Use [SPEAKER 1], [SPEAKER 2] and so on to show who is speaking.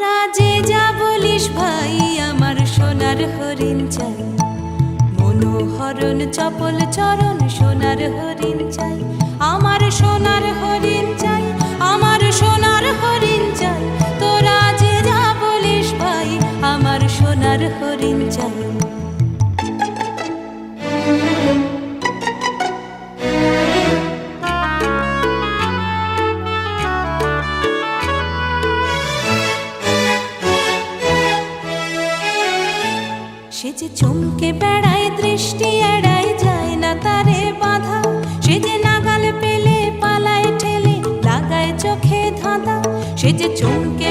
[SPEAKER 1] তোরা যে যা বলিস ভাই, আমার সোনার হরিণ চাই। মনোহরণ চপল চরণ সোনার হরিণ চাই। আমার সোনার হরিণ চাই, আমার সোনার হরিণ চাই। তোরা যে যা বলিস ভাই, আমার সোনার হরিণ চাই। সে যে চমকে বেড়ায়, দৃষ্টি এড়ায়, যায় না তারে বাধা। সে যে নাগাল পেলে পালায় ঠেলে, লাগায় চোখে ধাঁধা। সে যে চমকে